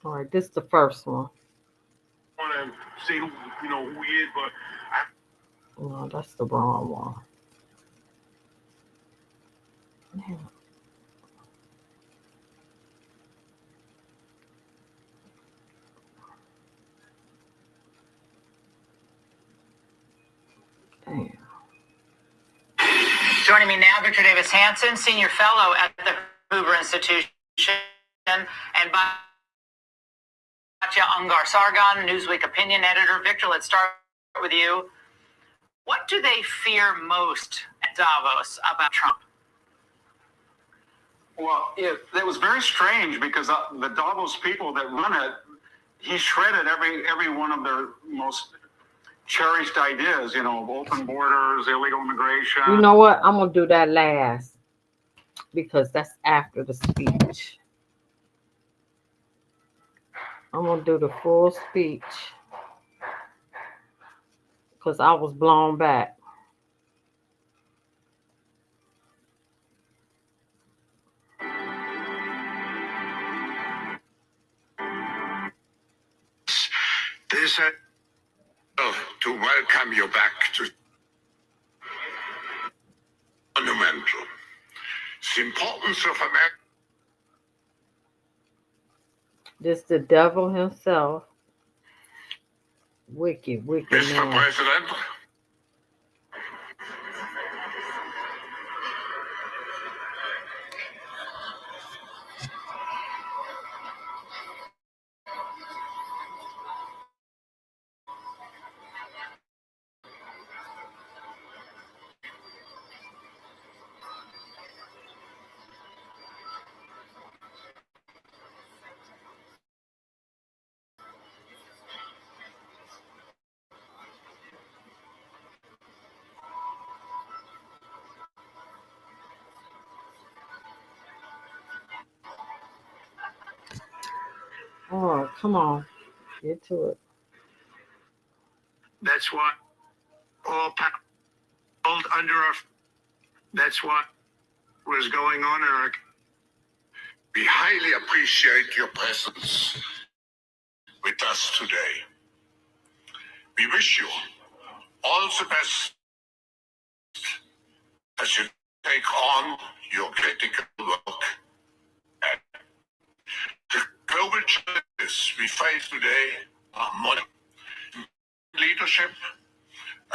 All right, this is the first one. Want to say who he is, but No, that's the wrong one. Damn. Damn. Joining me now, Victor Davis Hanson, Senior Fellow at the Hoover Institution, and Batya Ungar Sargon, Newsweek Opinion Editor. Victor, let's start with you. What do they fear most at Davos about Trump? well, it was very strange because the Davos people that run it, he shredded every one of their most cherished ideas. Open borders, illegal immigration. You know what? I'm gonna do that last because that's after the speech. I'm gonna do the full speech because I was blown back. This to welcome you back to monumental. The importance of America. This the devil himself. Wicked, wicked Mr. man. President, Oh, come on. Get to it. that's what all pulled under our. That's what was going on in our. We highly appreciate your presence with us today. We wish you all the best as you take on your critical work. And the global challenges we face today are modern leadership,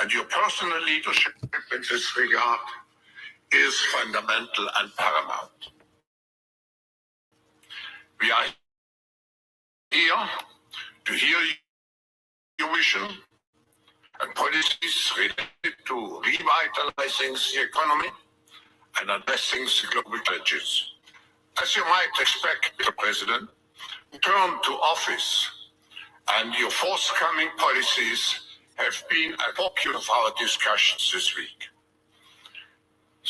and your personal leadership in this regard is fundamental and paramount. We are here to hear your vision and policies related to revitalizing the economy and addressing the global challenges. As you might expect, Mr. President, return to office and your forthcoming policies have been a focus of our discussions this week.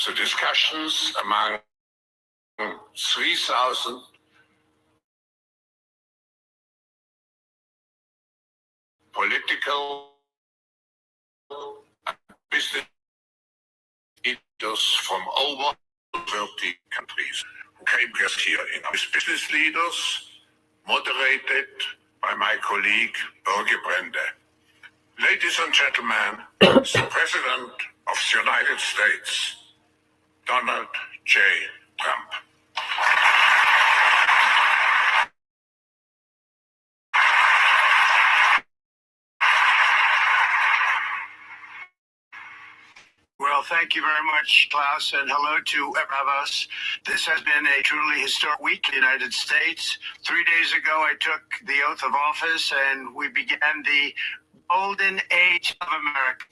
The discussions among 3,000 political and business leaders from over 30 countries who came here in our business leaders, moderated by my colleague Birgit Brende. Ladies and gentlemen, the President of the United States, Donald J. Trump. Well, thank you very much, Klaus, and hello to every of us. This has been a truly historic week in the United States. 3 days ago, I took the oath of office, and we began the golden age of America.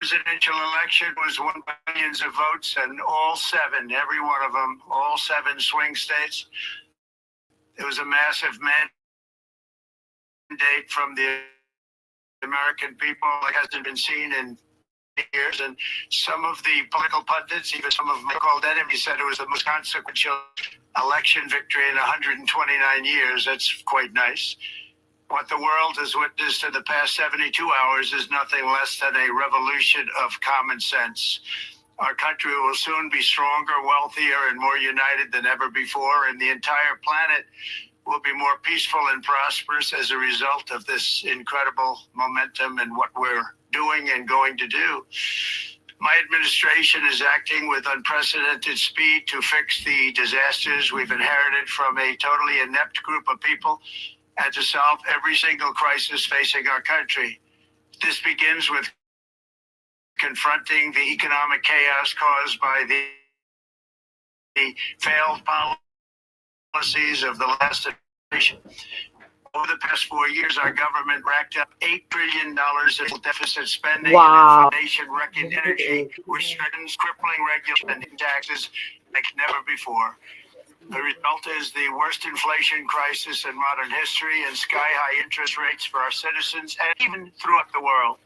Presidential election was won by millions of votes, and all seven, every one of them, all seven swing states, it was a massive mandate from the American people that hasn't been seen in years, and some of the political pundits, even some of my called enemies, said it was the most consequential election victory in 129 years. That's quite nice. What the world has witnessed in the past 72 hours is nothing less than a revolution of common sense. Our country will soon be stronger, wealthier, and more united than ever before, and the entire planet will be more peaceful and prosperous as a result of this incredible momentum and what we're doing and going to do. My administration is acting with unprecedented speed to fix the disasters we've inherited from a totally inept group of people and to solve every single crisis facing our country. This begins with confronting the economic chaos caused by the failed policies of the last administration. Over the past 4 years, our government racked up $8 trillion in deficit spending and inflation-wrecking energy, which threatens crippling regulation and taxes like never before. The result is the worst inflation crisis in modern history and sky-high interest rates for our citizens and even throughout the world.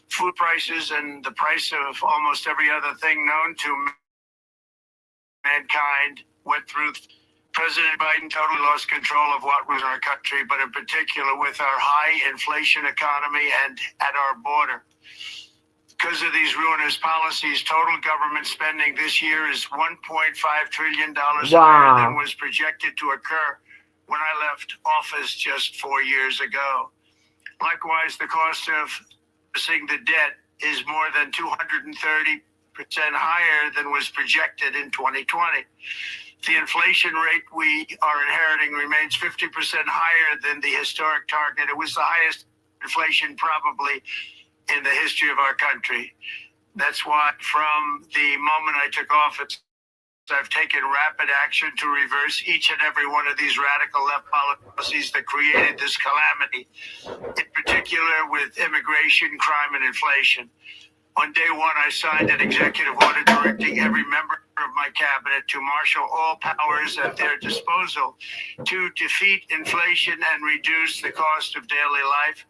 Food prices and the price of almost every other thing known to mankind went through. President Biden totally lost control of what was our country, but in particular with our high inflation economy and at our border. Because of these ruinous policies, total government spending this year is $1.5 trillion higher than was projected to occur when I left office just 4 years ago. Likewise, the cost of servicing the debt is more than 230% higher than was projected in 2020. The inflation rate we are inheriting remains 50% higher than the historic target. It was the highest inflation probably in the history of our country. That's why from the moment I took office, I've taken rapid action to reverse each and every one of these radical left policies that created this calamity, in particular with immigration, crime, and inflation. On day one, I signed an executive order directing every member of my cabinet to marshal all powers at their disposal to defeat inflation and reduce the cost of daily life.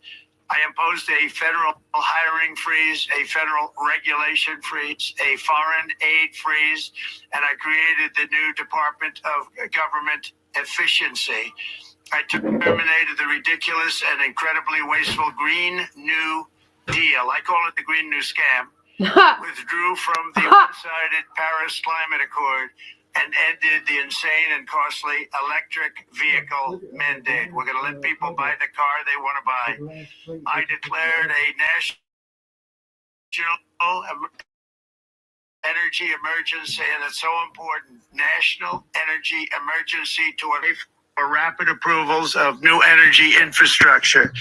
I imposed a federal hiring freeze, a federal regulation freeze, a foreign aid freeze, and I created the new Department of Government Efficiency. I terminated the ridiculous and incredibly wasteful Green New Deal. I call it the Green New Scam. Withdrew from the one-sided Paris Climate Accord and ended the insane and costly electric vehicle mandate. We're going to let people buy the car they want to buy. I declared a national energy emergency, and it's so important, national energy emergency to for rapid approvals of new energy infrastructure.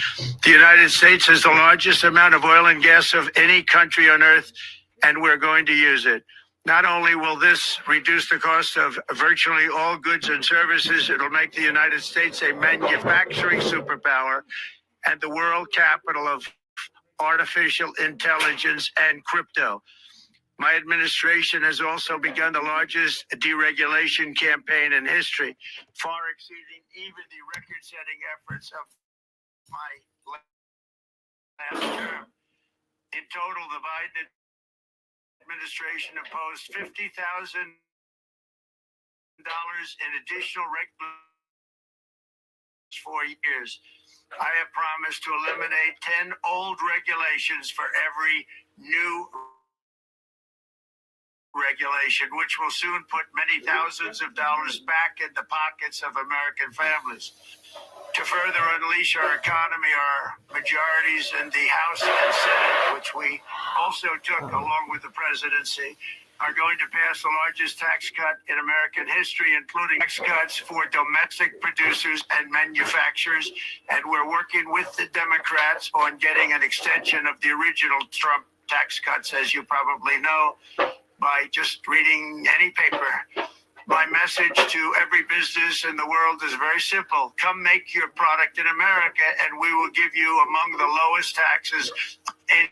The United States has the largest amount of oil and gas of any country on earth, and we're going to use it. Not only will this reduce the cost of virtually all goods and services, it'll make the United States a manufacturing superpower and the world capital of artificial intelligence and crypto. My administration has also begun the largest deregulation campaign in history, far exceeding even the record-setting efforts of my last term. In total, the Biden administration imposed $50,000 in additional regulations for 4 years. I have promised to eliminate 10 old regulations for every new regulation, which will soon put many thousands of dollars back in the pockets of American families. To further unleash our economy, our majorities in the House and Senate, which we also took along with the presidency, are going to pass the largest tax cut in American history, including tax cuts for domestic producers and manufacturers. And we're working with the Democrats on getting an extension of the original Trump tax cuts, as you probably know, by just reading any paper. My message to every business in the world is very simple. Come make your product in America, and we will give you among the lowest taxes in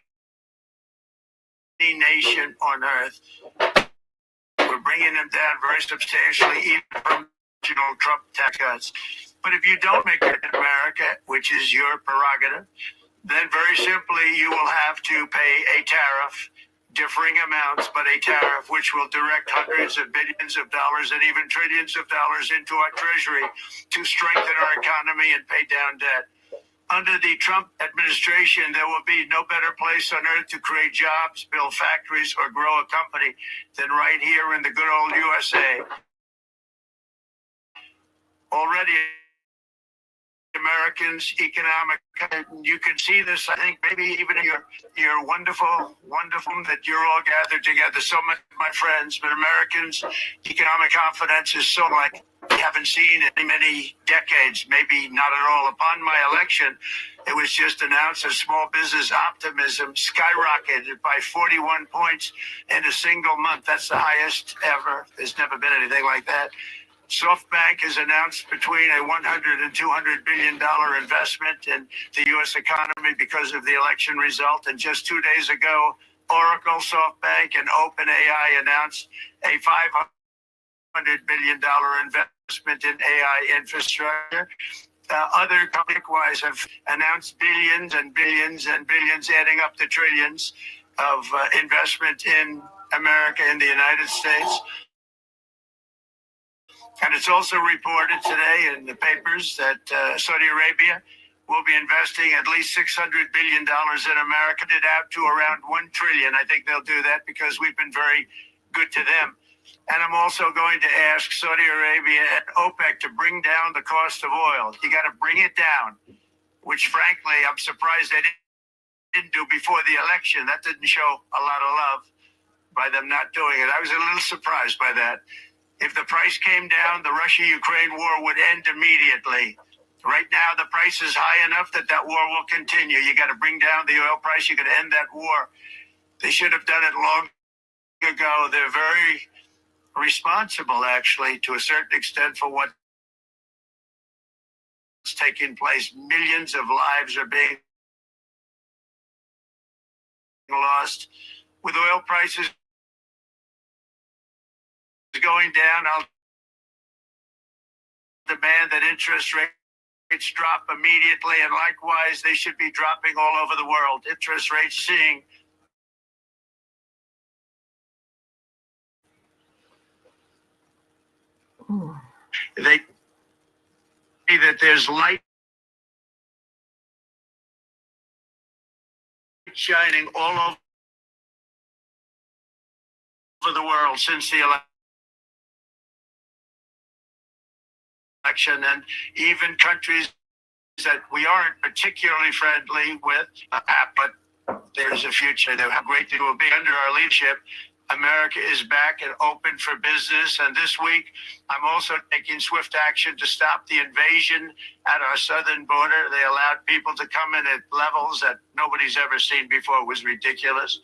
any nation on earth. We're bringing them down very substantially, even from original Trump tax cuts. But if you don't make it in America, which is your prerogative, then very simply you will have to pay a tariff, differing amounts, but a tariff which will direct hundreds of billions of dollars and even trillions of dollars into our treasury to strengthen our economy and pay down debt. Under the Trump administration, there will be no better place on earth to create jobs, build factories, or grow a company than right here in the good old USA. Already Americans' economic. You can see this, I think, maybe even in your wonderful that you're all gathered together. So my friends, but Americans' economic confidence is so like we haven't seen in many decades, maybe not at all. Upon my election, it was just announced that small business optimism skyrocketed by 41 points in a single month. That's the highest ever. There's never been anything like that. SoftBank has announced between a $100 and $200 billion investment in the U.S. economy because of the election result. And just 2 days ago, Oracle, SoftBank, and OpenAI announced a $500 billion investment in AI infrastructure. Other companies likewise have announced billions and billions and billions, adding up to trillions of investment in America, in the United States. And it's also reported today in the papers that Saudi Arabia will be investing at least $600 billion in America, it out to around $1 trillion. I think they'll do that because we've been very good to them. And I'm also going to ask Saudi Arabia and OPEC to bring down the cost of oil. You got to bring it down, which frankly, I'm surprised they didn't do before the election. That didn't show a lot of love by them not doing it. I was a little surprised by that. If the price came down, the Russia-Ukraine war would end immediately. Right now, the price is high enough that war will continue. You got to bring down the oil price. You got to end that war. They should have done it long ago. They're very responsible, actually, to a certain extent for what's taking place. Millions of lives are being lost. With oil prices going down, I'll demand that interest rates drop immediately, and likewise, they should be dropping all over the world. Interest rates seeing they see that there's light shining all over the world since the election, and even countries that we aren't particularly friendly with, but there's a future. They have great things will be under our leadership. America is back and open for business. And this week, I'm also taking swift action to stop the invasion at our southern border. They allowed people to come in at levels that nobody's ever seen before. It was ridiculous.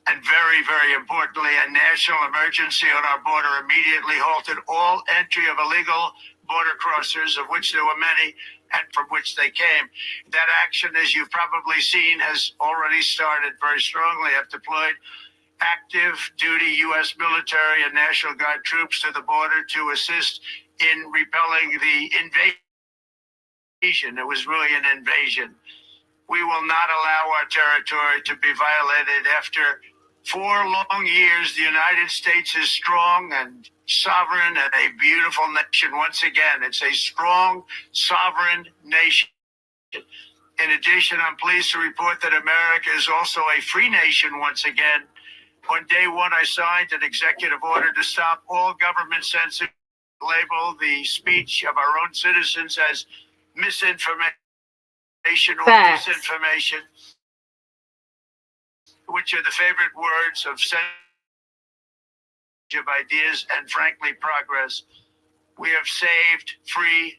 And very, very importantly, a national emergency on our border immediately halted all entry of illegal border crossers, of which there were many, and from which they came. That action, as you've probably seen, has already started very strongly. I've deployed active duty U.S. military and National Guard troops to the border to assist in repelling the invasion. It was really an invasion. We will not allow our territory to be violated. After 4 long years, the United States is strong and sovereign and a beautiful nation. Once again, it's a strong, sovereign nation. In addition, I'm pleased to report that America is also a free nation once again. On day one, I signed an executive order to stop all government censorship, label the speech of our own citizens as misinformation or disinformation, which are the favorite words of ideas and, frankly, progress. We have saved free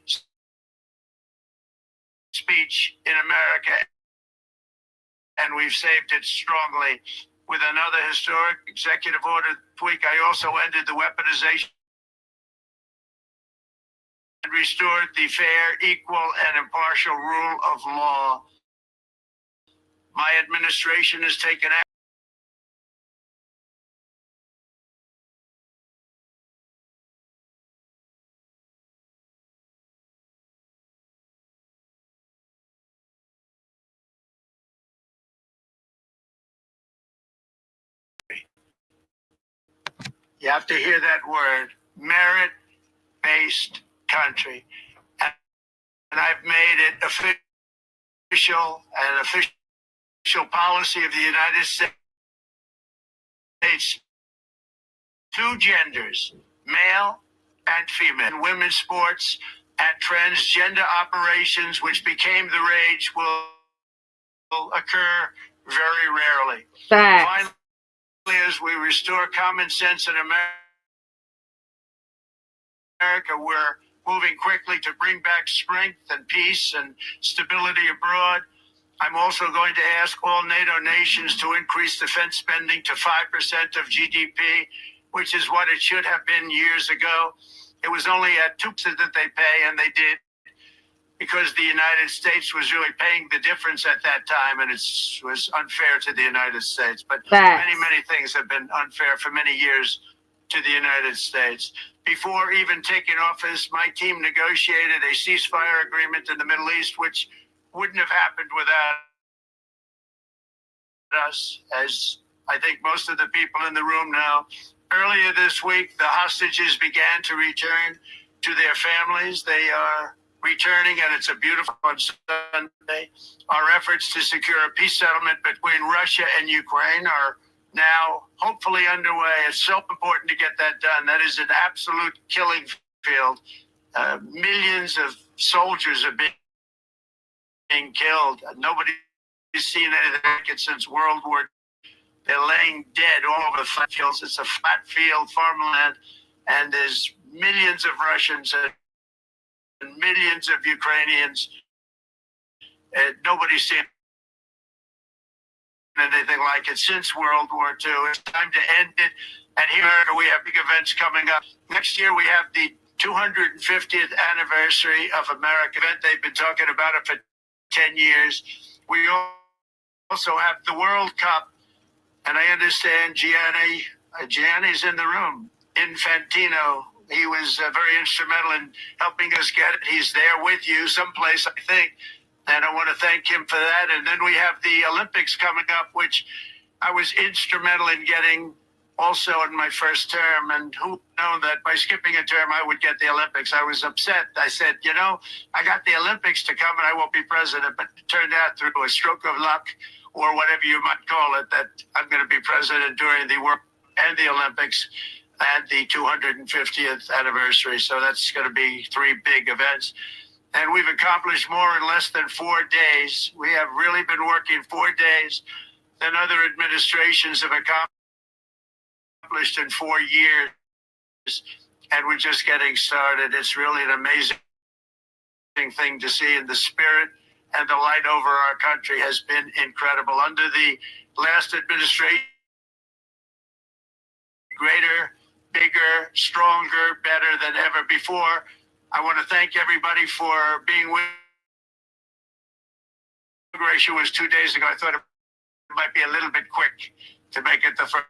speech in America, and we've saved it strongly. With another historic executive order this week, I also ended the weaponization and restored the fair, equal, and impartial rule of law. My administration has taken action. You have to hear that word, merit-based country. And I've made it official policy of the United States, 2 genders, male and female. In women's sports, at transgender operations, which became the rage, will occur very rarely. Facts. Finally, as we restore common sense in America, we're moving quickly to bring back strength and peace and stability abroad. I'm also going to ask all NATO nations to increase defense spending to 5% of GDP, which is what it should have been years ago. It was only at 2% that they pay, and they did, because the United States was really paying the difference at that time, and it was unfair to the United States. But Facts. many things have been unfair for many years to the United States. Before even taking office, my team negotiated a ceasefire agreement in the Middle East, which wouldn't have happened without us, as I think most of the people in the room know. Earlier this week, the hostages began to return to their families. They are returning, and it's a beautiful Sunday. Our efforts to secure a peace settlement between Russia and Ukraine are now hopefully underway. It's so important to get that done. That is an absolute killing field. Millions of soldiers are being killed. Nobody's seen anything like it since World War II. They're laying dead all over the flat fields. It's a flat field, farmland, and there's millions of Russians and millions of Ukrainians. And nobody's seen anything like it since World War II. It's time to end it. And here in America, we have big events coming up. Next year, we have the 250th anniversary of America event. They've been talking about it for 10 years. We also have the World Cup. And I understand Gianni's in the room. Infantino, he was very instrumental in helping us get it. He's there with you someplace, I think. And I want to thank him for that. And then we have the Olympics coming up, which I was instrumental in getting also in my first term. And who known that by skipping a term, I would get the Olympics. I was upset. I said, I got the Olympics to come and I won't be president. But it turned out through a stroke of luck, or whatever you might call it, that I'm going to be president during the World and the Olympics and the 250th anniversary. So that's going to be 3 big events. And we've accomplished more in less than 4 days. We have really been working 4 days than other administrations have accomplished in 4 years. And we're just getting started. It's really an amazing thing to see, in the spirit and the light over our country has been incredible. Under the last administration, greater, bigger, stronger, better than ever before. I want to thank everybody for being with. Inauguration was 2 days ago. I thought it might be a little bit quick to make it the first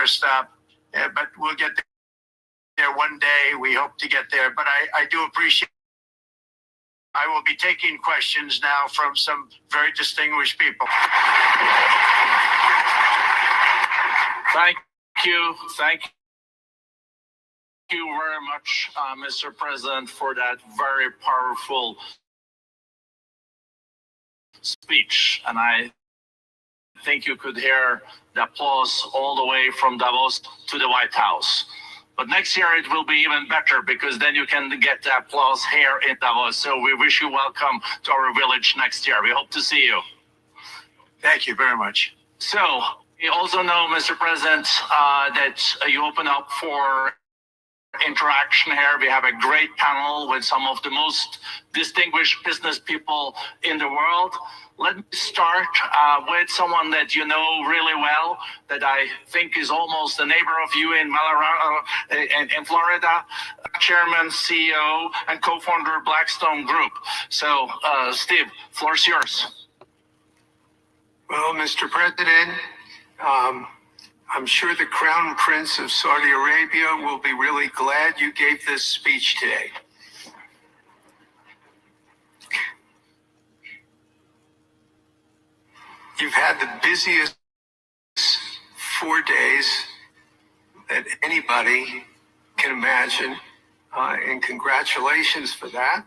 stop, but we'll get there one day. We hope to get there, but I do appreciate. I will be taking questions now from some very distinguished people. Thank you. Thank you very much, Mr. President, for that very powerful speech. And I think you could hear the applause all the way from Davos to the White House. But next year it will be even better, because then you can get the applause here in Davos. So we wish you welcome to our village next year. We hope to see you. Thank you very much. So we also know, Mr. President, that you open up for interaction here. We have a great panel with some of the most distinguished business people in the world. Let me start with someone that you know really well, that I think is almost a neighbor of you in in Florida, Chairman, CEO, and co-founder of Blackstone Group. So, Steve, floor is yours. Well, Mr. President, I'm sure the Crown Prince of Saudi Arabia will be really glad you gave this speech today. You've had the busiest 4 days that anybody can imagine, and congratulations for that.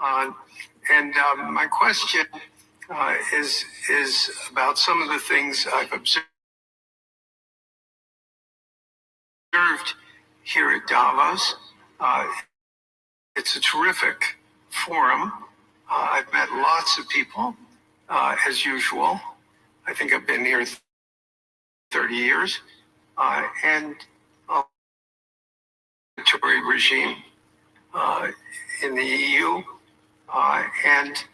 My question is about some of the things I've observed here at Davos. It's a terrific forum. I've met lots of people, as usual. I think I've been here 30 years. And Tory regime in the EU, and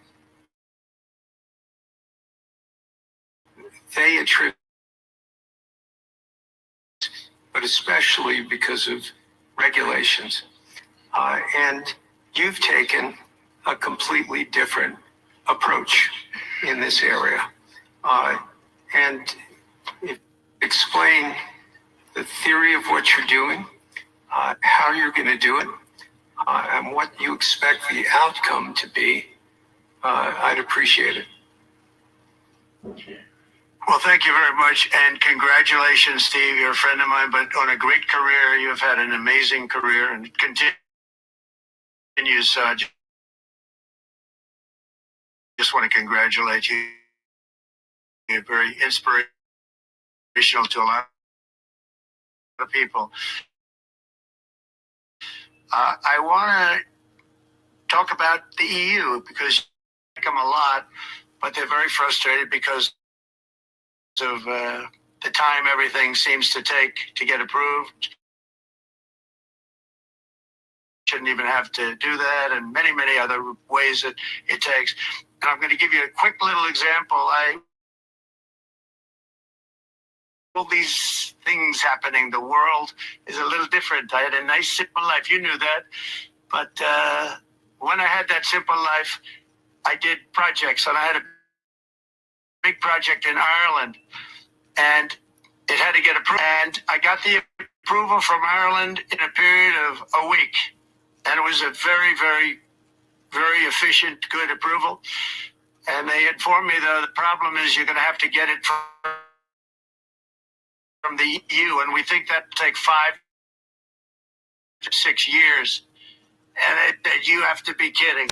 they attribute, but especially because of regulations. And you've taken a completely different approach in this area. And explain the theory of what you're doing, how you're going to do it, and what you expect the outcome to be. I'd appreciate it. Well, thank you very much, and congratulations, Steve. You're a friend of mine, but on a great career. You've had an amazing career, and it continues. Just want to congratulate you. You're very inspirational to a lot of people. I want to talk about the EU because you like them a lot, but they're very frustrated because of the time everything seems to take to get approved. Shouldn't even have to do that, and many, many other ways that it takes. And I'm going to give you a quick little example. All these things happening, the world is a little different. I had a nice, simple life. You knew that. But when I had that simple life, I did projects, and I had a big project in Ireland, and it had to get approved. And I got the approval from Ireland in a period of a week. And it was a very, very, very efficient, good approval. And they informed me, though, the problem is you're going to have to get it from the EU, and we think that will take 5 to 6 years. And you have to be kidding.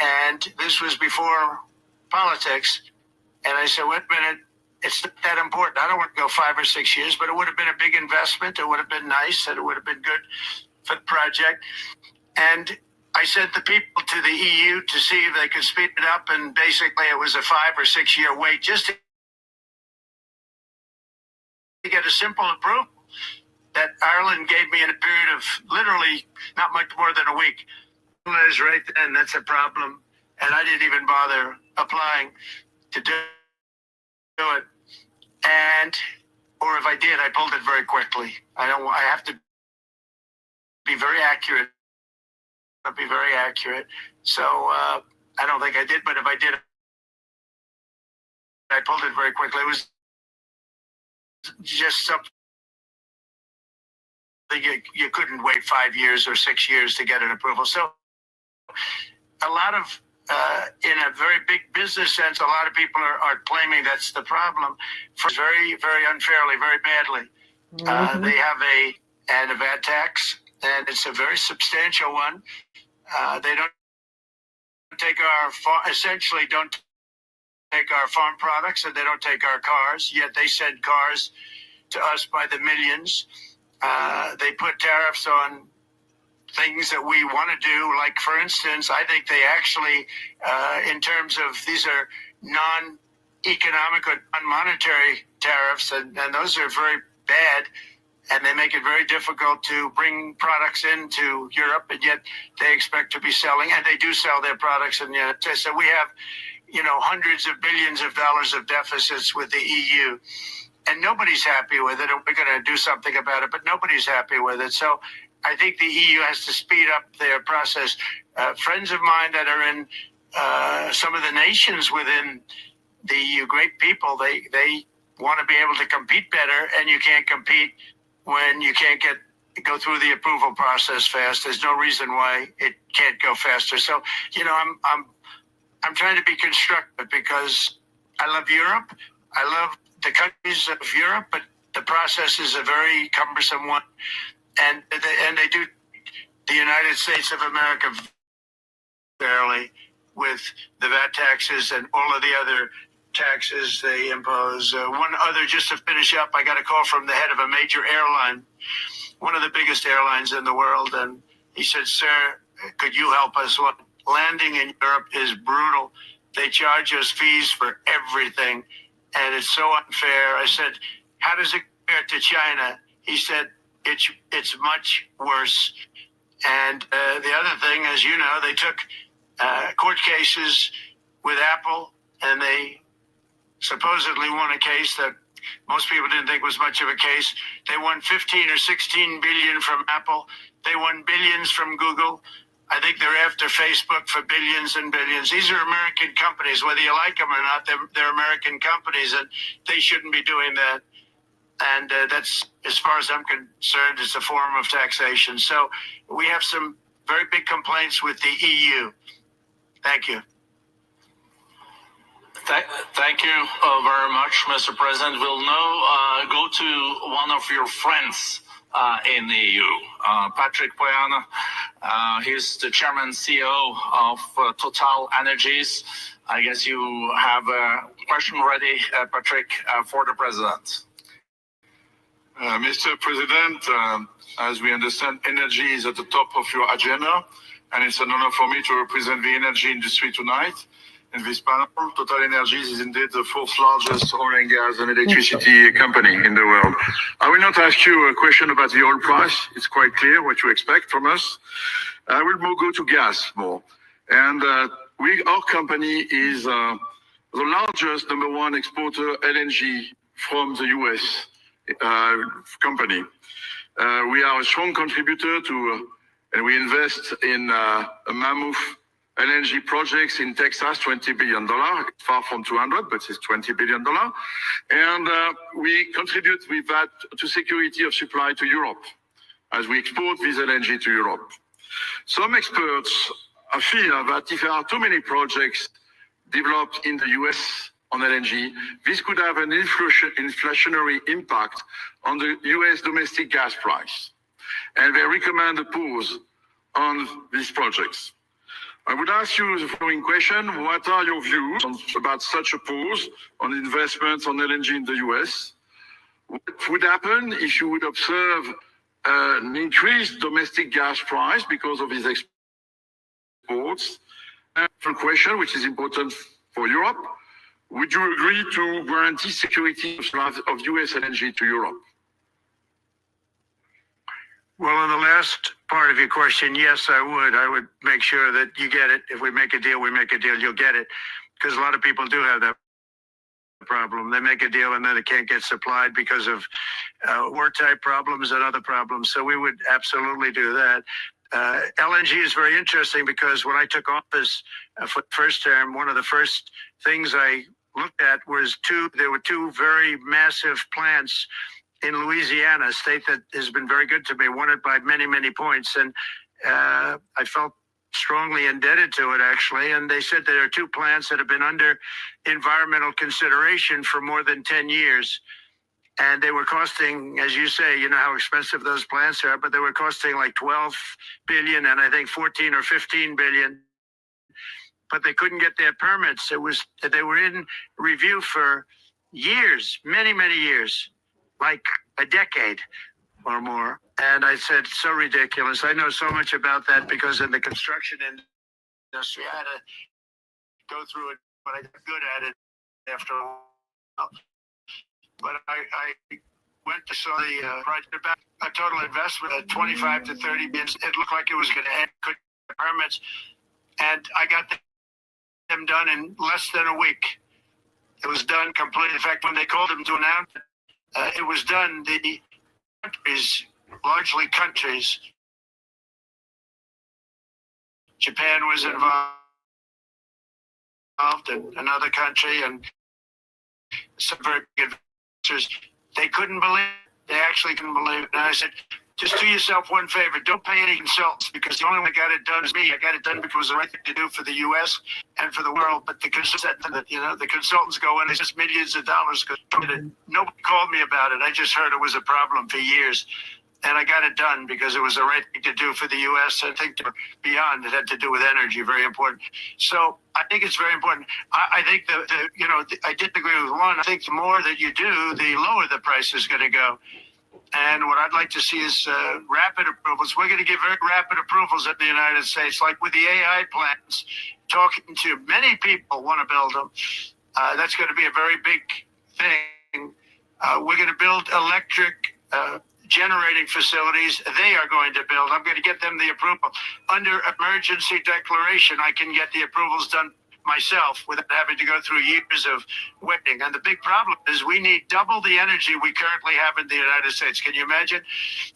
And this was before politics. And I said, wait a minute, it's not that important. I don't want to go 5 or 6 years, but it would have been a big investment. It would have been nice, and it would have been good for the project. And I sent the people to the EU to see if they could speed it up. And basically it was a 5 or 6 year wait just to get a simple approval that Ireland gave me in a period of literally not much more than a week. Is right then, that's a problem. And I didn't even bother applying to do it. And, or if I did, I pulled it very quickly. I have to be very accurate. I'll be very accurate. So I don't think I did, but if I did, I pulled it very quickly. It was just something you couldn't wait 5 years or 6 years to get an approval. So a lot of, in a very big business sense, a lot of people are claiming that's the problem. For very, very unfairly, very badly. Mm-hmm. They have an VAT tax, and it's a very substantial one. They don't take essentially don't take our farm products, and they don't take our cars, yet they send cars to us by the millions. They put tariffs on things that we want to do. Like, for instance, I think they actually, in terms of, these are non-economic or non-monetary tariffs, and those are very bad. And they make it very difficult to bring products into Europe, and yet they expect to be selling, and they do sell their products. And yet, so we have, hundreds of billions of dollars of deficits with the EU, and nobody's happy with it. And we're going to do something about it, but nobody's happy with it. So I think the EU has to speed up their process. Friends of mine that are in some of the nations within the EU, great people, they want to be able to compete better, and you can't compete when you can't go through the approval process fast. There's no reason why it can't go faster. So, I'm trying to be constructive because I love Europe. I love the countries of Europe, but the process is a very cumbersome one. And they do the United States of America fairly with the VAT taxes and all of the other taxes they impose. One other, just to finish up, I got a call from the head of a major airline, one of the biggest airlines in the world, and He said, "Sir, could you help us? Well, landing in Europe is brutal. They charge us fees for everything, and it's so unfair." I said, "How does it compare to China?" He said, it's much worse. And the other thing, as you know, they took court cases with Apple, and they supposedly won a case that most people didn't think was much of a case. They won 15 or 16 billion from Apple. They won billions from Google. I think they're after Facebook for billions and billions. These are American companies, whether you like them or not. They're American companies, and they shouldn't be doing that. And that's, as far as I'm concerned, it's a form of taxation. So we have some very big complaints with the EU. Thank you. Thank you very much, Mr. President. We'll now go to one of your friends in the EU, Patrick Pouyanné. He's the chairman CEO of Total Energies. I guess you have a question ready, Patrick, for the president. Mr. President, as we understand, energy is at the top of your agenda, and it's an honor for me to represent the energy industry tonight. In this panel, Total Energies is indeed the fourth largest oil and gas and electricity company in the world. I will not ask you a question about the oil price. It's quite clear what you expect from us. I will go to gas more. And our company is the largest number one exporter LNG from the US company. We are a strong contributor to, and we invest in a mammoth LNG projects in Texas, $20 billion, far from 200, but it's $20 billion. And we contribute with that to security of supply to Europe, as we export this LNG to Europe. Some experts fear that if there are too many projects developed in the US on LNG, this could have an inflationary impact on the US domestic gas price. And they recommend a pause on these projects. I would ask you the following question. What are your views about such a pause on investments on LNG in the US? What would happen if you would observe an increased domestic gas price because of these exports? And a question, which is important for Europe, would you agree to guarantee security of US LNG to Europe? Well, on the last part of your question, yes, I would. I would make sure that you get it. If we make a deal, we make a deal, you'll get it. Because a lot of people do have that problem. They make a deal and then it can't get supplied because of war-type problems and other problems. So we would absolutely do that. LNG is very interesting because when I took office for the first term, one of the first things I looked at was there were two very massive plants in Louisiana, a state that has been very good to me, won it by many, many points. And I felt strongly indebted to it, actually. And they said there are two plants that have been under environmental consideration for more than 10 years. And they were costing, as you say, you know how expensive those plants are, but they were costing like 12 billion and I think 14 or 15 billion. But they couldn't get their permits. They were in review for years, many, many years, like a decade or more. And I said, so ridiculous. I know so much about that because in the construction industry, I had to go through it, but I got good at it after a while. But I went to saw the project about a total investment of 25 to 30 billion. It looked like it was going to end, couldn't get permits. And I got them done in less than a week. It was done completely. In fact, when they called them to announce it, it was done. The countries, largely countries, Japan was involved, and another country, and some very big investors. They couldn't believe it. They actually couldn't believe it. And I said, just do yourself one favor. Don't pay any consultants because the only one that got it done is me. I got it done because it was the right thing to do for the U.S. and for the world. But the consultants go in, it's just millions of dollars. Nobody called me about it. I just heard it was a problem for years. And I got it done because it was the right thing to do for the U.S. I think beyond, it had to do with energy, very important. So I think it's very important. I think I did agree with one. I think the more that you do, the lower the price is going to go. And what I'd like to see is rapid approvals. We're going to give very rapid approvals in the United States, like with the AI plants. Talking to many people want to build them. That's going to be a very big thing. We're going to build electric generating facilities. They are going to build. I'm going to get them the approval. Under emergency declaration, I can get the approvals done myself without having to go through years of waiting. And the big problem is we need double the energy we currently have in the United States. Can you imagine?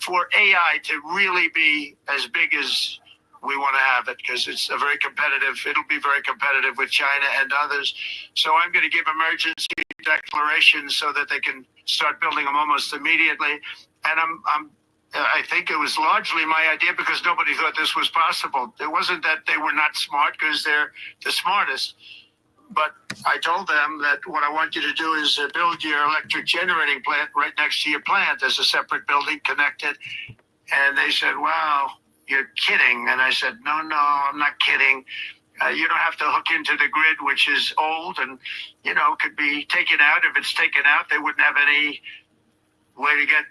For AI to really be as big as we want to have it, because it's a very competitive, it'll be very competitive with China and others. So I'm going to give emergency declarations so that they can start building them almost immediately. And I think it was largely my idea because nobody thought this was possible. It wasn't that they were not smart, because they're the smartest. But I told them that what I want you to do is build your electric generating plant right next to your plant as a separate building connected. And they said, wow, you're kidding. And I said, no, I'm not kidding. You don't have to hook into the grid, which is old and, could be taken out. If it's taken out, they wouldn't have any way to get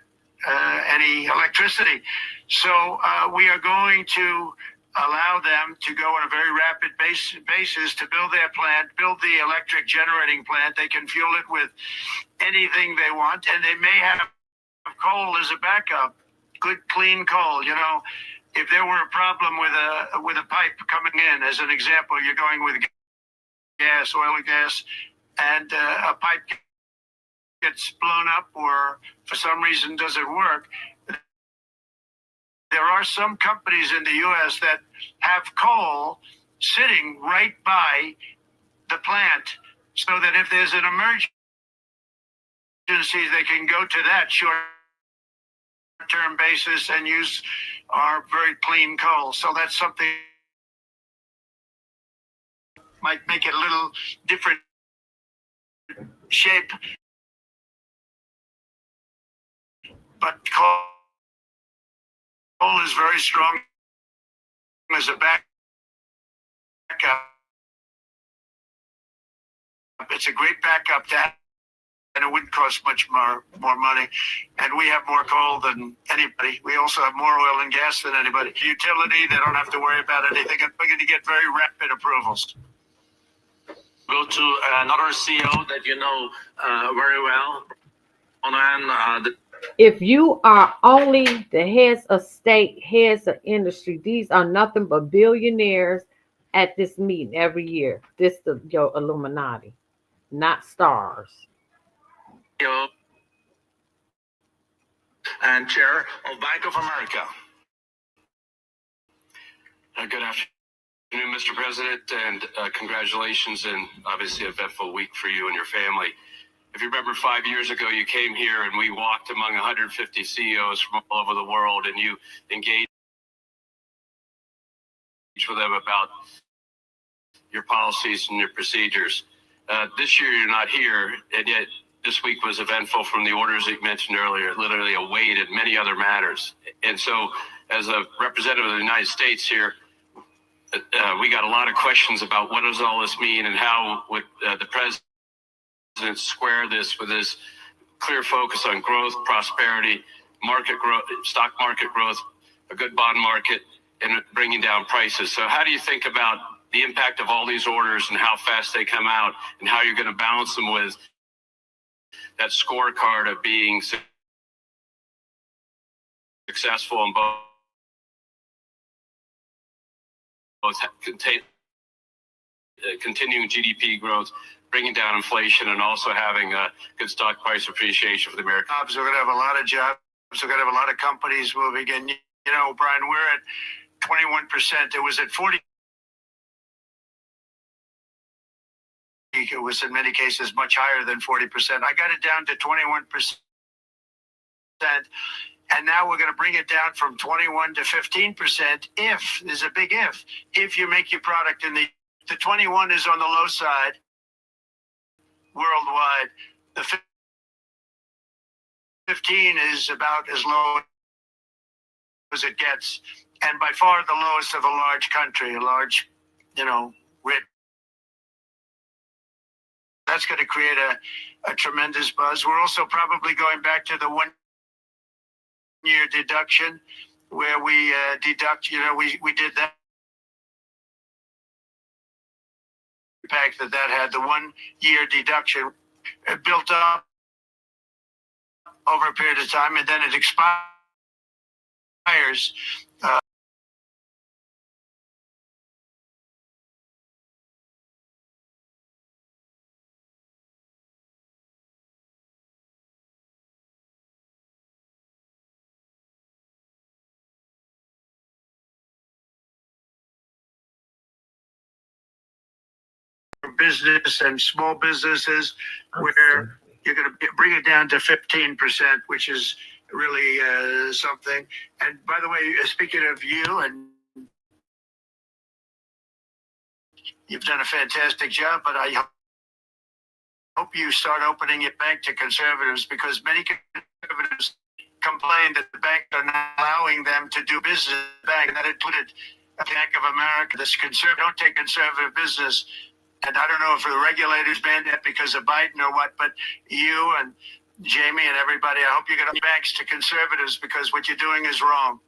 any electricity. So we are going to allow them to go on a very rapid basis to build their plant, build the electric generating plant. They can fuel it with anything they want, and they may have coal as a backup, good clean coal. If there were a problem with a pipe coming in, as an example, you're going with gas, oil and gas, and a pipe gets blown up or for some reason doesn't work. There are some companies in the U.S. that have coal sitting right by the plant, so that if there's an emergency, they can go to that short-term basis and use our very clean coal. So that's something might make it a little different shape, but coal is very strong as a backup. It's a great backup to have, and it wouldn't cost much more money. And we have more coal than anybody. We also have more oil and gas than anybody. Utility, they don't have to worry about anything. We're going to get very rapid approvals. Go to another CEO that you know very well. If you are only the heads of state, heads of industry, these are nothing but billionaires at this meeting every year. This is your Illuminati, not stars. And Chair of Bank of America. Good afternoon, Mr. President, and congratulations, and obviously an eventful week for you and your family. If you remember 5 years ago, you came here and we walked among 150 CEOs from all over the world, and you engaged with them about your policies and your procedures. This year, you're not here, and yet this week was eventful from the orders that you mentioned earlier, literally a wait and many other matters. And so, as a representative of the United States here, we got a lot of questions about what does all this mean, and how would the president square this with his clear focus on growth, prosperity, market growth, stock market growth, a good bond market, and bringing down prices. So how do you think about the impact of all these orders and how fast they come out, and how you're going to balance them with that scorecard of being successful in both continuing GDP growth, bringing down inflation, and also having a good stock price appreciation for the American? We're going to have a lot of jobs. We're going to have a lot of companies moving in. Brian, we're at 21%. It was at 40. It was in many cases much higher than 40%. I got it down to 21%. And now we're going to bring it down from 21 to 15%. If, there's a big if you make your product in the 21 is on the low side worldwide. The 15 is about as low as it gets. And by far the lowest of a large country, a large, rich. That's going to create a tremendous buzz. We're also probably going back to the one-year deduction where we deduct, we did that. Impact that had the 1 year deduction, it built up over a period of time, and then it expires. Business and small businesses, where you're going to bring it down to 15%, which is really something. And by the way, speaking of you, and you've done a fantastic job, but I hope you start opening your bank to conservatives, because many conservatives complain that the bank are not allowing them to do business. Bank, and that included Bank of America. This don't take conservative business. And I don't know if the regulators banned that because of Biden or what, but you and Jamie and everybody, I hope you're going to banks to conservatives, because what you're doing is wrong.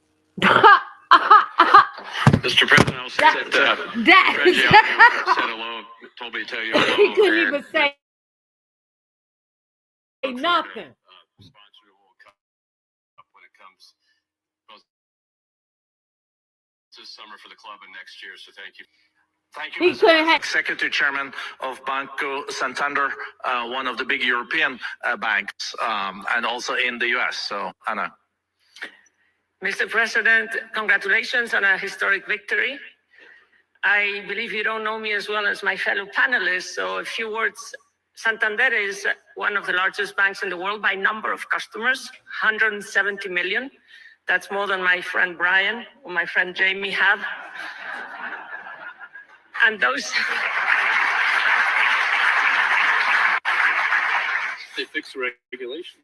Mr. President, I'll say that Fred Giuliani said hello, told me to tell you hello. He couldn't even say nothing. Sponsor the World Cup when it comes this summer for the club and next year, so thank you. Thank you, Mr. Executive Chairman of Banco Santander, one of the big European banks, and also in the U.S. So, Anna. Mr. President, congratulations on a historic victory. I believe you don't know me as well as my fellow panelists, so a few words. Santander is one of the largest banks in the world by number of customers, 170 million. That's more than my friend Brian or my friend Jamie have. And those... They fixed the regulation.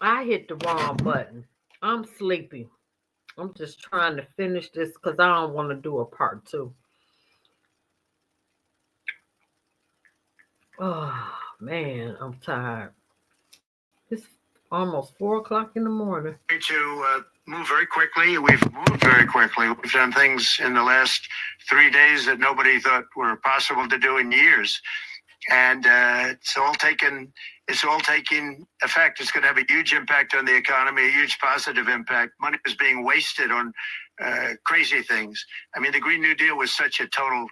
I hit the wrong button. I'm sleepy. I'm just trying to finish this because I don't want to do a part 2. Oh, man, I'm tired. It's almost 4 o'clock in the morning. To move very quickly. We've moved very quickly. We've done things in the last 3 days that nobody thought were possible to do in years. And it's all taking effect. It's going to have a huge impact on the economy, a huge positive impact. Money is being wasted on crazy things. I mean, the Green New Deal was such a total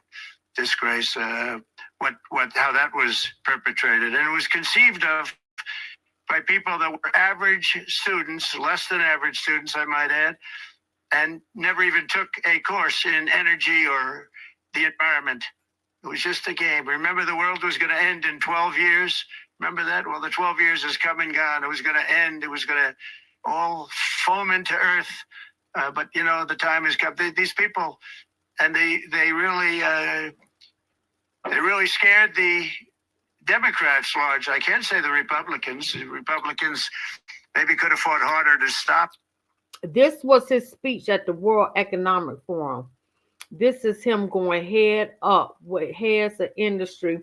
disgrace. How that was perpetrated, and it was conceived of by people that were average students, less than average students, I might add, and never even took a course in energy or the environment. It was just a game. Remember, the world was going to end in 12 years. Remember that? Well, the 12 years has come and gone. It was going to end. It was going to all foam into earth. But, the time has come. These people, and they really scared the Democrats large. I can't say the Republicans. The Republicans maybe could have fought harder to stop. This was his speech at the World Economic Forum. This is him going head up with heads of industry.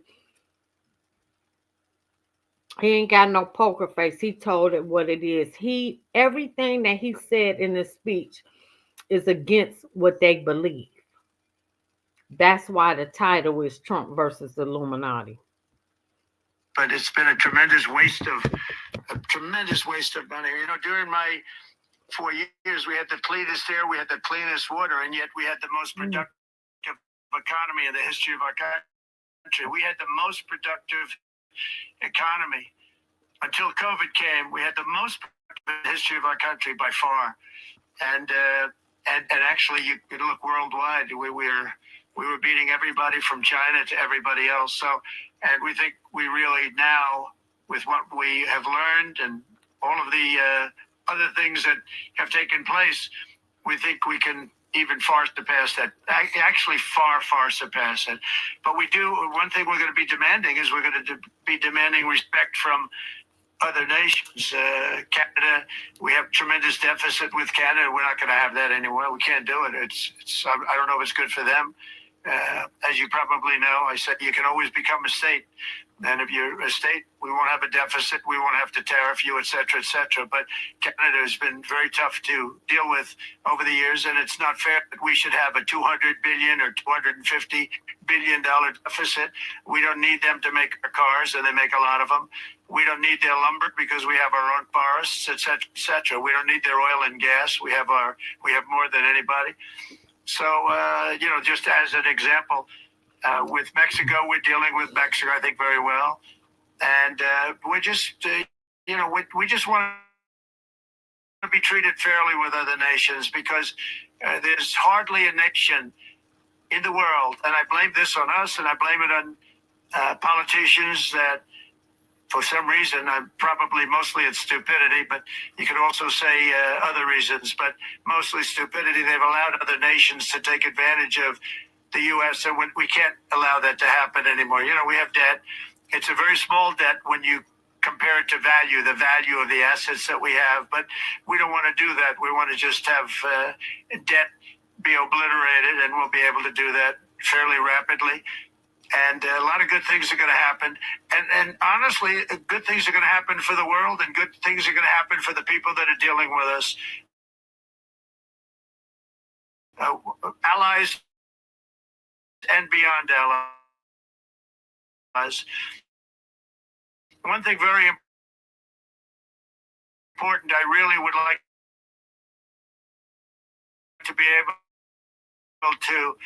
He ain't got no poker face. He told it what it is. Everything that he said in his speech is against what they believe. That's why the title is Trump versus the Illuminati. But it's been a tremendous waste of money. You know, during my 4 years, we had the cleanest air, we had the cleanest water, and yet we had the most productive economy in the history of our country. We had the most productive economy until COVID came. We had the most productive in the history of our country by far, and actually, you could look worldwide. We were beating everybody from China to everybody else. So, and we think we really now, with what we have learned and all of the other things that have taken place, we think we can even far surpass that. Actually, far surpass it. But we do. One thing we're going to be demanding is we're going to be demanding respect from other nations. Canada, we have tremendous deficit with Canada. We're not going to have that anymore. We can't do it. I don't know if it's good for them. As you probably know, I said you can always become a state. And if you're a state, we won't have a deficit. We won't have to tariff you, et cetera, et cetera. But Canada has been very tough to deal with over the years. And it's not fair that we should have a $200 billion or $250 billion deficit. We don't need them to make our cars, and they make a lot of them. We don't need their lumber because we have our own forests, et cetera, et cetera. We don't need their oil and gas. We have more than anybody. So, just as an example, with Mexico, we're dealing with Mexico, I think, very well. And we're just, we just want to be treated fairly with other nations, because there's hardly a nation in the world, and I blame this on us, and I blame it on politicians that, for some reason, probably mostly it's stupidity, but you could also say other reasons, but mostly stupidity. They've allowed other nations to take advantage of the U.S., and we can't allow that to happen anymore. You know, we have debt. It's a very small debt when you compare it to the value of the assets that we have, but we don't want to do that. We want to just have debt be obliterated, and we'll be able to do that fairly rapidly. And a lot of good things are going to happen. And honestly, good things are going to happen for the world, and good things are going to happen for the people that are dealing with us. Allies and beyond allies. One thing very important, I really would like to be able to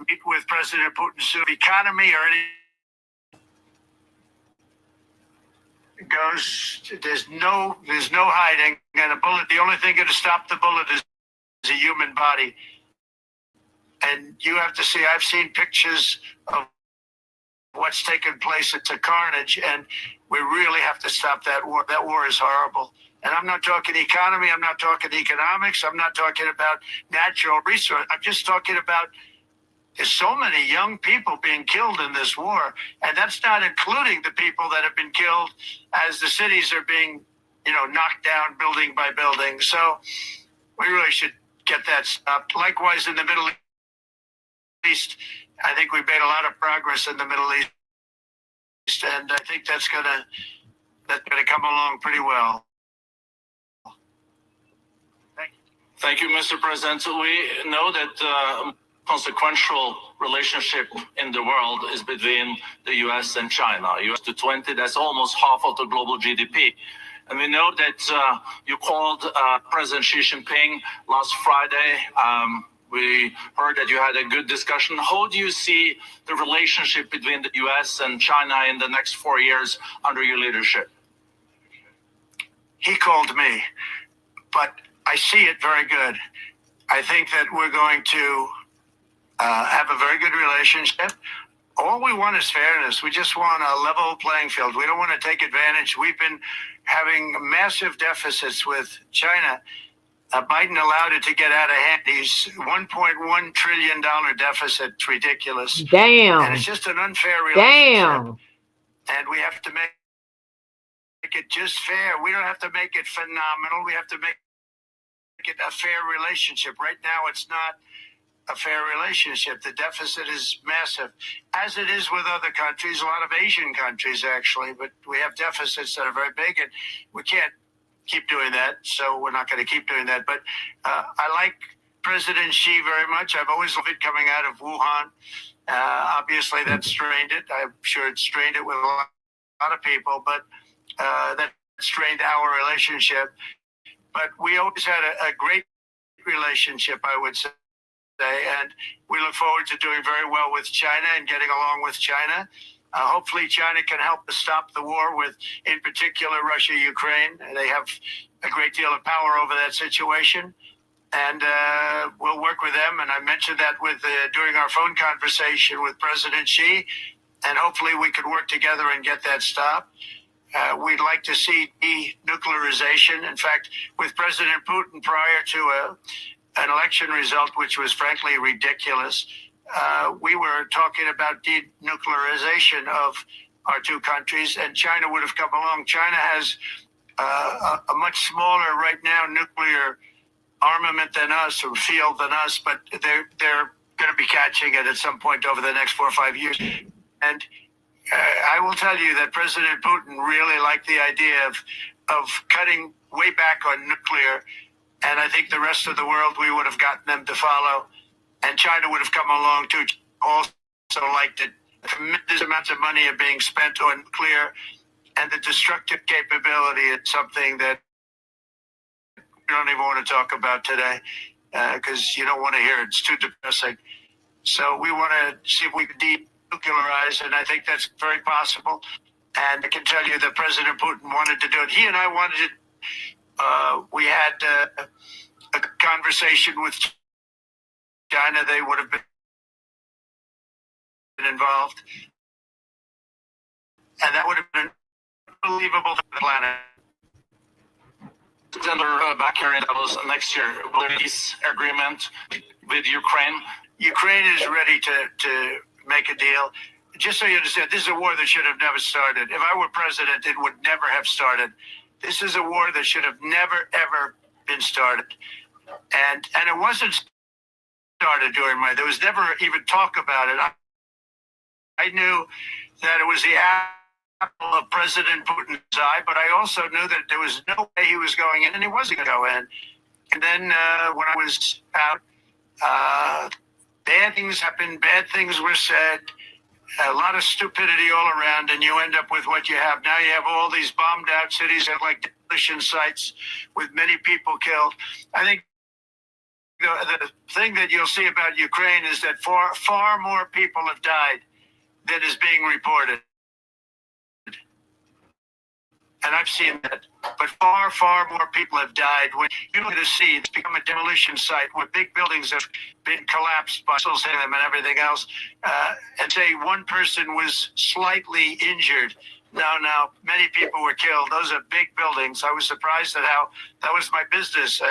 meet with President Putin soon. The economy or any goes, there's no hiding. And a bullet, the only thing going to stop the bullet is a human body. And you have to see, I've seen pictures of what's taken place. It's a carnage, and we really have to stop that war. That war is horrible. And I'm not talking economy. I'm not talking economics. I'm not talking about natural resource. I'm just talking about there's so many young people being killed in this war. And that's not including the people that have been killed as the cities are being, knocked down building by building. So we really should get that stopped. Likewise, in the Middle East, I think we've made a lot of progress in the Middle East, and I think that's gonna come along pretty well. Thank you, Mr. President. So we know that consequential relationship in the world is between the U.S. and China. U.S. to 20, that's almost half of the global GDP. And we know that you called President Xi Jinping last Friday. We heard that you had a good discussion. How do you see the relationship between the U.S. and China in the next 4 years under your leadership? He called me, but I see it very good. I think that we're going to have a very good relationship. All we want is fairness. We just want a level playing field. We don't want to take advantage. We've been having massive deficits with China. Biden allowed it to get out of hand. He's $1.1 trillion deficit. It's ridiculous. Damn. And it's just an unfair relationship. Damn. And we have to make it just fair. We don't have to make it phenomenal. We have to make it a fair relationship. Right now, it's not a fair relationship. The deficit is massive, as it is with other countries, a lot of Asian countries actually, but we have deficits that are very big, and we can't keep doing that, so we're not going to keep doing that. But I like President Xi very much. I've always loved it coming out of Wuhan. Obviously, that strained it. I'm sure it strained it with a lot of people, but that strained our relationship. But we always had a great relationship, I would say, and we look forward to doing very well with China and getting along with China. Hopefully, China can help us stop the war with, in particular, Russia, Ukraine. They have a great deal of power over that situation, and we'll work with them. And I mentioned that with during our phone conversation with President Xi, and hopefully we could work together and get that stopped. We'd like to see denuclearization. In fact, with President Putin prior to an election result, which was frankly ridiculous, we were talking about denuclearization of our two countries, and China would have come along. China has a much smaller right now nuclear armament than us, or field than us, but they're going to be catching it at some point over the next 4 or 5 years. And I will tell you that President Putin really liked the idea of cutting way back on nuclear, and I think the rest of the world, we would have gotten them to follow, and China would have come along too. Also liked it. Tremendous amounts of money are being spent on nuclear, and the destructive capability is something that we don't even want to talk about today because you don't want to hear it. It's too depressing. So we want to see if we can denuclearize, and I think that's very possible. And I can tell you that President Putin wanted to do it. He and I wanted it. We had a conversation with China. They would have been involved, and that would have been unbelievable for the planet. Back here in Davos next year, will there be peace agreement with Ukraine? Ukraine is ready to make a deal. Just so you understand, this is a war that should have never started. If I were president, it would never have started. This is a war that should have never, ever been started. And it wasn't started during there was never even talk about it. I knew that it was the apple of President Putin's eye, but I also knew that there was no way he was going in, and he wasn't going to go in. And then when I was out, bad things happened, bad things were said, a lot of stupidity all around, and you end up with what you have. Now you have all these bombed out cities that like demolition sites with many people killed. I think the thing that you'll see about Ukraine is that far more people have died than is being reported. And I've seen that. But far more people have died. When you look at a sea, it's become a demolition site where big buildings have been collapsed by missiles hitting them and everything else. And say one person was slightly injured. Now, many people were killed. Those are big buildings. I was surprised at how that was my business.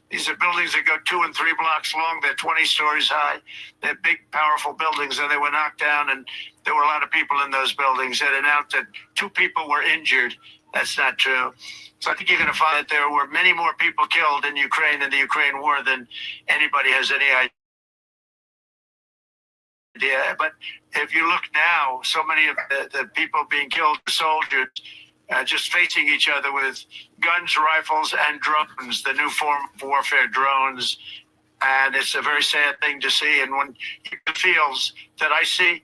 These are buildings that go 2 and 3 blocks long. They're 20 stories high. They're big, powerful buildings, and they were knocked down, and there were a lot of people in those buildings. It announced that 2 people were injured. That's not true. So I think you're going to find that there were many more people killed in Ukraine in the Ukraine war than anybody has any idea. But if you look now, so many of the people being killed are soldiers just facing each other with guns, rifles, and drones, the new form of warfare, drones. And it's a very sad thing to see. And when it feels that I see,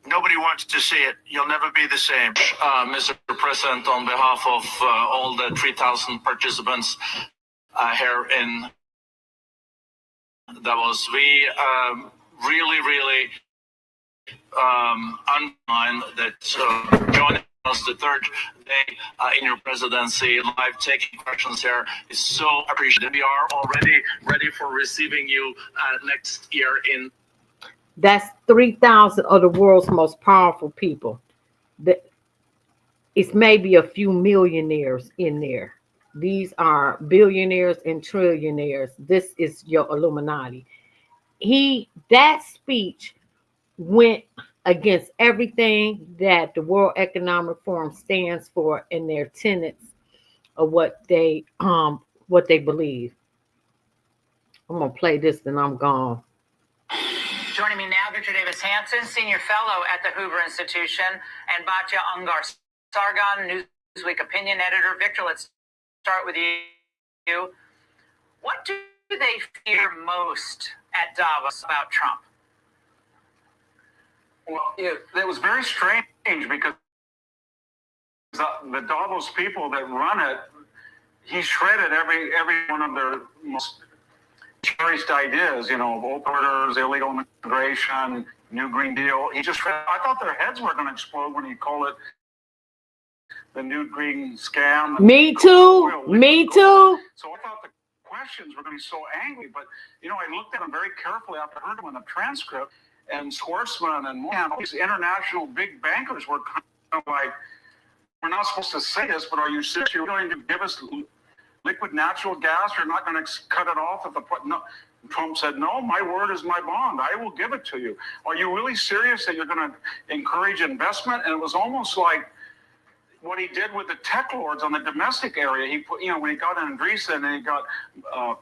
nobody wants to see it. You'll never be the same. Mr. President, on behalf of all the 3,000 participants here in Davos, we really underline that joining us the third day in your presidency, live taking questions here is so appreciated. We are already ready for receiving you next year in. That's 3,000 of the world's most powerful people. It's maybe a few millionaires in there. These are billionaires and trillionaires. This is your Illuminati. That speech went against everything that the World Economic Forum stands for in their tenets of what they believe. I'm gonna play this, then I'm gone. Ms. Hansen, Senior Fellow at the Hoover Institution, and Batya Ungar-Sargon, Newsweek Opinion Editor. Victor, let's start with you. What do they fear most at Davos about Trump? Well, it was very strange because the Davos people that run it, he shredded every one of their most cherished ideas, open borders, illegal immigration, New Green Deal. He just shredded. I thought their heads were going to explode when he called it the New Green Scam. Me too. Me too. So I thought the questions were going to be so angry, but I looked at them very carefully after I heard them in the transcript, and Schwarzman and all these international big bankers were kind of like, we're not supposed to say this, but are you serious? You're going to give us liquid natural gas? You're not going to cut it off at the point? No. Trump said, no, my word is my bond. I will give it to you. Are you really serious that you're going to encourage investment? And it was almost like what he did with the tech lords on the domestic area. He put, when he got Andreessen and he got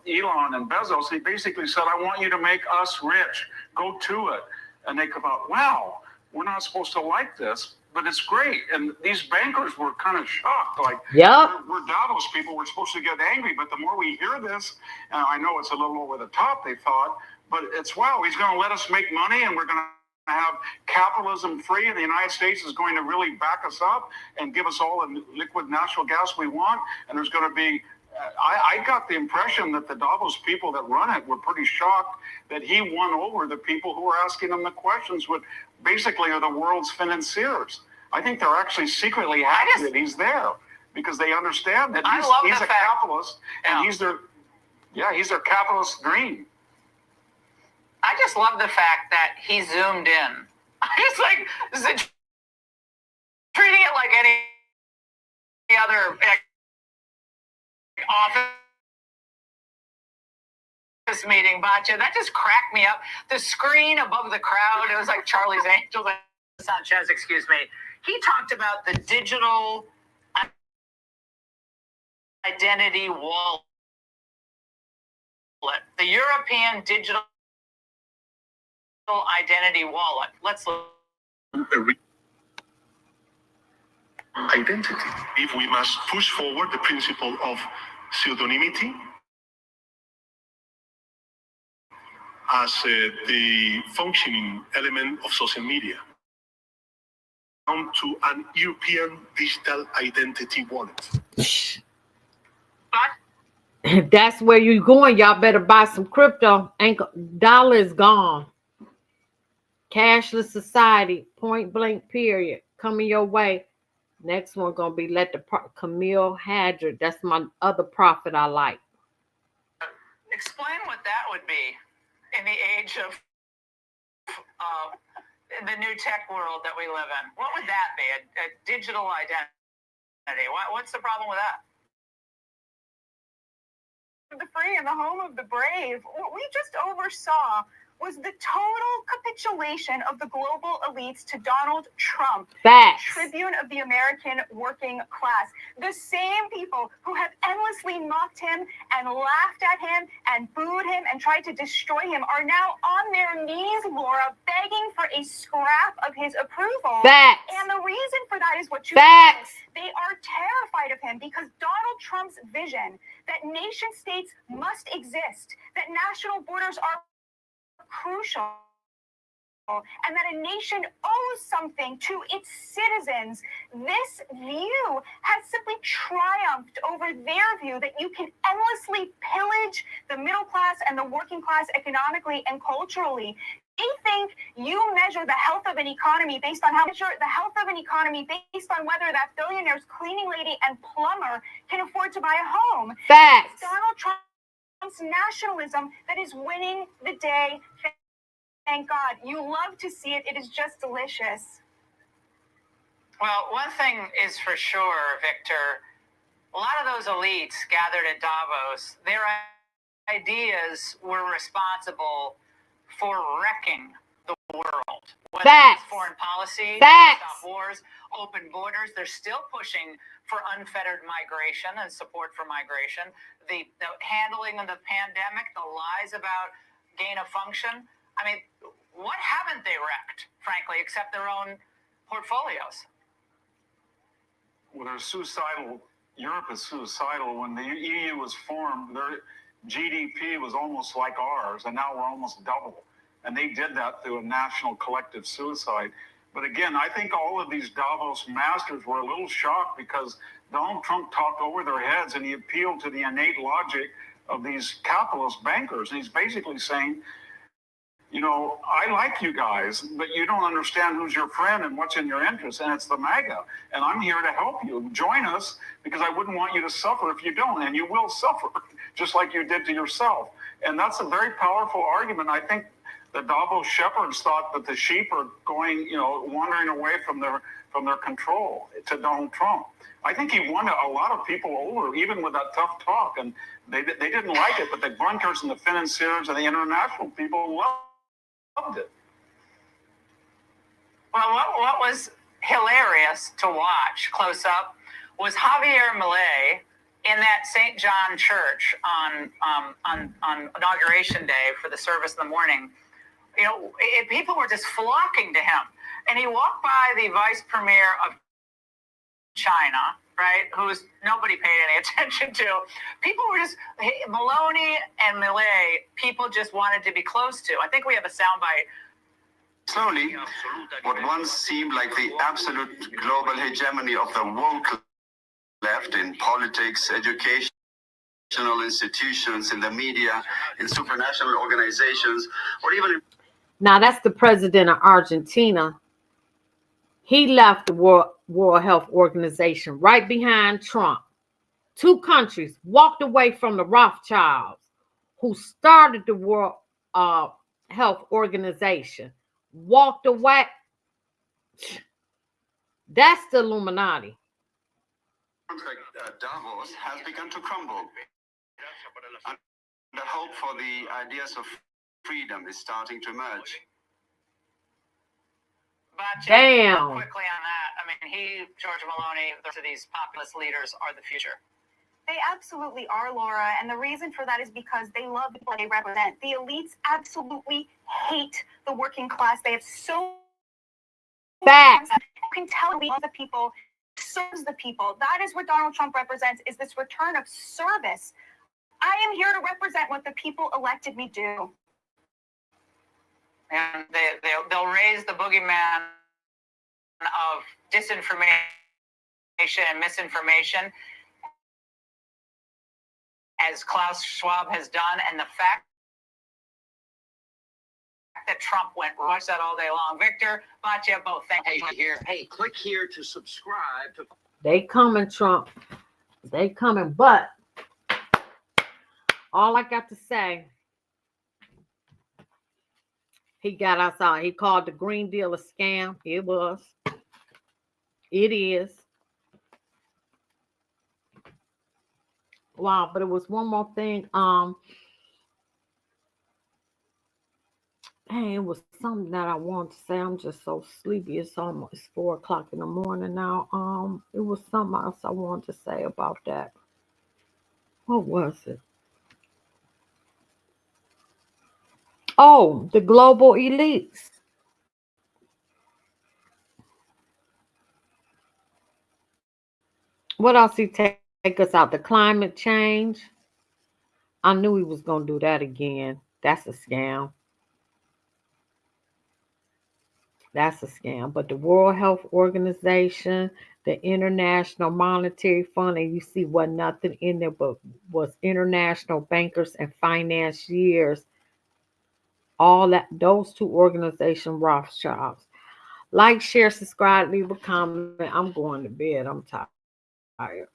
Elon and Bezos, he basically said, I want you to make us rich. Go to it. And they come out, wow, we're not supposed to like this, but it's great. And these bankers were kind of shocked. Like, we're Davos people. We're supposed to get angry. But the more we hear this, and I know it's a little over the top, they thought, but it's, wow, he's going to let us make money and we're going to have capitalism free, and the United States is going to really back us up and give us all the liquid natural gas we want. And there's going to be, I got the impression that the Davos people that run it were pretty shocked that he won over the people who were asking him the questions, which basically are the world's financiers. I think they're actually secretly happy that he's there because they understand that he's a capitalist and he's their capitalist dream. I just love the fact that he zoomed in. It's like treating it like any other office meeting, Batya. That just cracked me up. The screen above the crowd, it was like Charlie's Angels. Sanchez, excuse me. He talked about the digital identity wallet, the European digital identity wallet. Let's look. Identity. If we must push forward the principle of pseudonymity as the functioning element of social media, down to an European digital identity wallet. That's where you're going. Y'all better buy some crypto. Dollar is gone. Cashless society, point blank period, coming your way. Next one gonna be Camille Hadrid. That's my other prophet I like. Explain what that would be in the age of the new tech world that we live in. What would that be? A digital identity. What's the problem with that? The free and the home of the brave. What we just oversaw was the total capitulation of the global elites to Donald Trump, Facts. tribune of the American working class. The same people who have endlessly mocked him and laughed at him and booed him and tried to destroy him are now on their knees, Laura, begging for a scrap of his approval. Facts. And the reason for that is what you Facts. said. They are terrified of him because Donald Trump's vision that nation states must exist, that national borders are crucial, and that a nation owes something to its citizens. This view has simply triumphed over their view that you can endlessly pillage the middle class and the working class economically and culturally. They think you measure the health of an economy based on whether that billionaire's cleaning lady and plumber can afford to buy a home. Facts. It's Donald Trump's nationalism that is winning the day. Thank God. You love to see it. It is just delicious. Well, one thing is for sure, Victor, a lot of those elites gathered at Davos, their ideas were responsible for wrecking the world. Whether Facts. it's foreign policy, Facts. stop wars, open borders, they're still pushing for unfettered migration and support for migration. The handling of the pandemic, the lies about gain of function. I mean, what haven't they wrecked, frankly, except their own portfolios? Well, they're suicidal. Europe is suicidal. When the EU was formed, their GDP was almost like ours, and now we're almost double. And they did that through a national collective suicide. But again, I think all of these Davos masters were a little shocked because Donald Trump talked over their heads and he appealed to the innate logic of these capitalist bankers. And he's basically saying, you know, I like you guys, but you don't understand who's your friend and what's in your interest, and it's the MAGA. And I'm here to help you. Join us because I wouldn't want you to suffer if you don't, and you will suffer, just like you did to yourself. And that's a very powerful argument. I think the Davos shepherds thought that the sheep are going, you know, wandering away from their control to Donald Trump. I think he won a lot of people over, even with that tough talk, and they didn't like it, but the grunters and the financiers and the international people loved it. Well, what was hilarious to watch close up was Javier Milei in that St. John Church on Inauguration Day for the service in the morning. You know, people were just flocking to him. And he walked by the vice premier of China, right, who's nobody paid any attention to. People were just, Maloney and Milei, people just wanted to be close to. I think we have a soundbite. Slowly, what once seemed like the absolute global hegemony of the woke left in politics, education, institutions, in the media, in supranational organizations, or even in... Now, that's the president of Argentina. He left the World Health Organization right behind Trump. Two countries walked away from the Rothschilds, who started the World Health Organization. Walked away. That's the Illuminati. Davos has begun to crumble. And the hope for the ideas of freedom is starting to emerge. But damn. Quickly on that, I mean, George Maloney, these populist leaders are the future. They absolutely are, Laura, and the reason for that is because they love the people they represent. The elites absolutely hate the working class. They have so facts. You can tell we love the people, serves the people. That is what Donald Trump represents, is this return of service. I am here to represent what the people elected me to do. And they'll raise the boogeyman of disinformation and misinformation, as Klaus Schwab has done, and the fact that Trump went, we'll watch that all day long. Victor, Batya, both thank you. Hey, click here to subscribe. They coming, Trump. They coming, but all I got to say, he got us out. He called the Green Deal a scam. It was. It is. Wow, but it was one more thing. Hey, it was something that I wanted to say. I'm just so sleepy. It's almost 4 o'clock in the morning now. It was something else I wanted to say about that. What was it? Oh, the global elites. What else he take us out? The climate change. I knew he was going to do that again. That's a scam. That's a scam. But the World Health Organization, the International Monetary Fund, and you see what nothing in there but was international bankers and financiers. All that, those two organizations, Rothschilds. Like, share, subscribe, leave a comment. I'm going to bed. I'm tired.